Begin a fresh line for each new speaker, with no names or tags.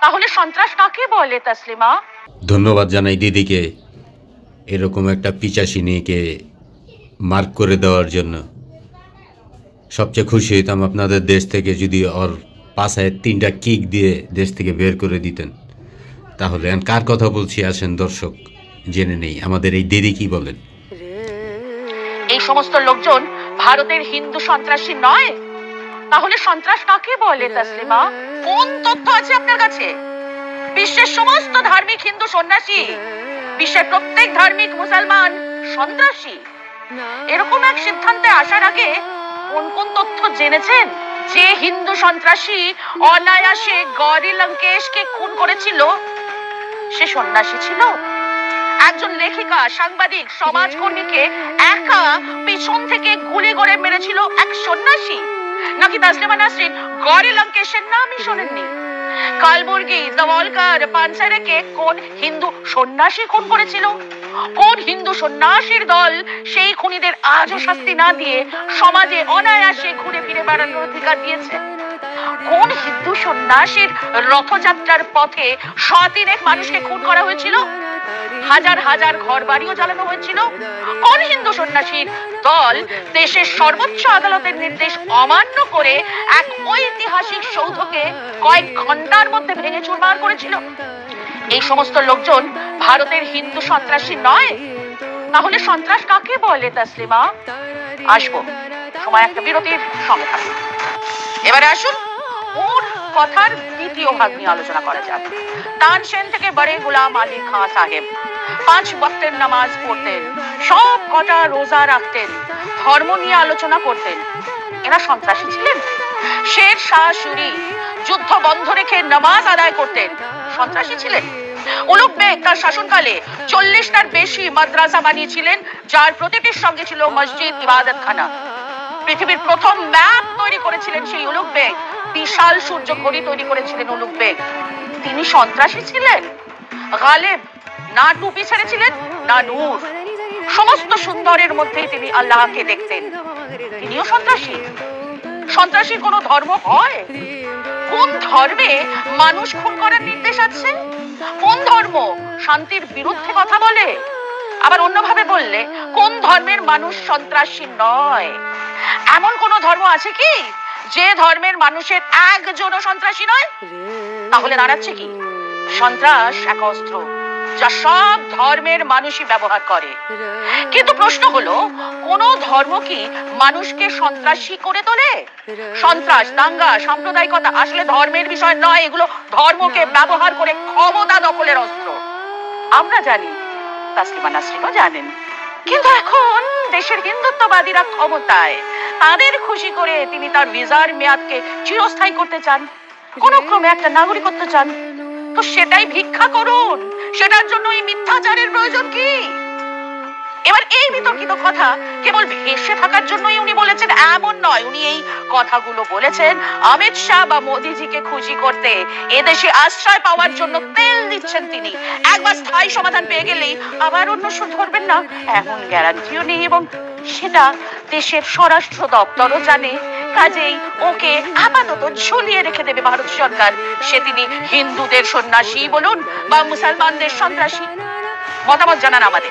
তাহলে সন্ত্রাস কাকে বলে তাসলিমা?
ধন্যবাদ জানাই দিদিকে এরকম একটা পিচাসিনীকে মার্ক করে দেওয়ার জন্য। সবচেয়ে খুশি হইতাম আপনাদের দেশ থেকে যদি ওর পাশায় 3টা কিক দিয়ে দেশ থেকে বের করে দিতেন। তাহলে কার কথা বলছি আসেন দর্শক জেনে নেই আমাদের এই দিদি কি বলেন।
এই সমস্ত লোকজন ভারতের হিন্দু সন্ত্রাসী নয়? তাহলে সন্ত্রাস কাকে বলে তাসলিমা? কোন তথ্য আছে আপনার কাছে? বিশ্বের সমস্ত ধার্মিক হিন্দু সন্ন্যাসী, বিশ্বের প্রত্যেক ধার্মিক মুসলমান সন্ত্রাসী, এরকম এক সিদ্ধান্তে আসার আগে কোন কোন তথ্য জেনেছেন? যে হিন্দু সন্ত্রাসী অনায়াসে গৌরী লঙ্কেশকে খুন করেছিল সে সন্ন্যাসী ছিল? একজন লেখিকা, সাংবাদিক, সমাজকর্মীকে একা পিছন থেকে গুলি করে মেরেছিল এক সন্ন্যাসী? নাকি তাসলিমা নাসরিন গৌরী লঙ্কেশের নামই শোনেননি? কালবুর্গি, দাভোলকর, পানসারেকে কোন হিন্দু সন্ন্যাসী খুন করেছিল? কোন হিন্দু সন্ন্যাসীর দল সেই খুনিদের আজও শাস্তি না দিয়ে সমাজে অনায়াসে ঘুরে ফিরে বেড়ানোর অধিকার দিয়েছে? কোন হিন্দু সন্ন্যাসীর রথযাত্রার পথে শতিনেক মানুষকে খুন করা হয়েছিল? হাজার হাজার ঘর বাড়িও জ্বালানো হয়েছিল? কোন হিন্দু সন্ন্যাসীর দল দেশের সর্বোচ্চ আদালতের নির্দেশ অমান্য করে এক ঐতিহাসিক সৌধকে কয়েক ঘন্টার মধ্যে ভেঙে চুরমার করেছিল? এই সমস্ত লোকজন ভারতের হিন্দু সন্ত্রাসী নয়? তাহলে সন্ত্রাস কাকে বলে তাসলিমা? আসবো, সময় একটা বিরতির সঙ্গে থাকুন। এবারে আসুন ওর কথার দ্বিতীয় ভাগ নিয়ে আলোচনা করা যাক। তানসেন থেকে বড়ে গোলাম আলী খাঁ সাহেব 5 ওয়াক্তের নামাজ পড়তেন, সব কটা রোজা রাখতেন, ধর্ম নিয়ে আলোচনা করতেন। এরা সন্ত্রাসী ছিলেন? শের শাহ সুরি যুদ্ধ বন্ধ রেখে নামাজ আদায় করতেন, সন্ত্রাসী ছিলেন? উলুগ বেগ তার শাসনকালে 40টার বেশি মাদ্রাসা বানিয়েছিলেন, যার প্রতিটির সঙ্গে ছিল মসজিদ, ইবাদতখানা। পৃথিবীর প্রথম ম্যাপ তৈরি করেছিলেন সেই উলুগ বেগ, বিশাল সূর্য ঘড়ি তৈরি করেছিলেন উলুগ বেগ। তিনি সন্ত্রাসী ছিলেন? গালেব না টুপি ছেড়েছিলেন না নূর, সমস্ত সুন্দরের মধ্যে তিনি আল্লাহকে দেখতেন, তিনিও সন্ত্রাসী? সন্ত্রাসীর কোন ধর্ম হয়? কোন ধর্মে মানুষ খুন করার নির্দেশ আছে? কোন ধর্ম শান্তির বিরুদ্ধে কথা বলে? আবার অন্যভাবে বললে কোন ধর্মের মানুষ সন্ত্রাসী নয়? এমন কোন ধর্ম আছে কি যে ধর্মের মানুষের একজনও সন্ত্রাসী নয়? তাহলে দাঁড়াচ্ছে কি? সন্ত্রাস এক অস্ত্র যা সব ধর্মের মানুষই ব্যবহার করে। কিন্তু প্রশ্ন হলো, কোন ধর্ম কি মানুষকে সন্ত্রাসী করে তোলে? সন্ত্রাস, দাঙ্গা, সাম্প্রদায়িকতা আসলে ধর্মের বিষয় নয়, এগুলো ধর্মকে ব্যবহার করে ক্ষমতা দখলের অস্ত্র। আমরা জানি, তাসলিমা নাসরিনও জানেন। কিন্তু এখন দেশের হিন্দুত্ববাদীরা ক্ষমতায়, তাদের খুশি করে তিনি তার ভিসার মেয়াদকে চিরস্থায়ী করতে চান, কোন ক্রমে একটা নাগরিকত্ব চান। তো সেটাই ভিক্ষা করুন, সেটার জন্য এই মিথ্যাচারের প্রয়োজন কি? এবার এই বিতর্কিত কথা কেবল ভেসে থাকার জন্যই উনি বলেছেন এমন নয়। উনি এই কথাগুলো বলেছেন অমিত শাহ বা মোদিজিকে খুশি করতে, এদেশে আশ্রয় পাওয়ার জন্য তেল দিচ্ছেন তিনি। একবার স্থায়ী সমাধান পেয়ে গেলেই আবার অন্য সুর ধরবেন না, এমন গ্যারান্টিও নেই, এবং সেটা দেশের স্বরাষ্ট্র দপ্তরও জানে। কাজেই ওকে আপাতত ঝুলিয়ে রেখে দেবে ভারত সরকার, সে তিনি হিন্দুদের সন্ন্যাসী বলুন বা মুসলমানদের সন্ত্রাসী। মতামত জানান আমাদের।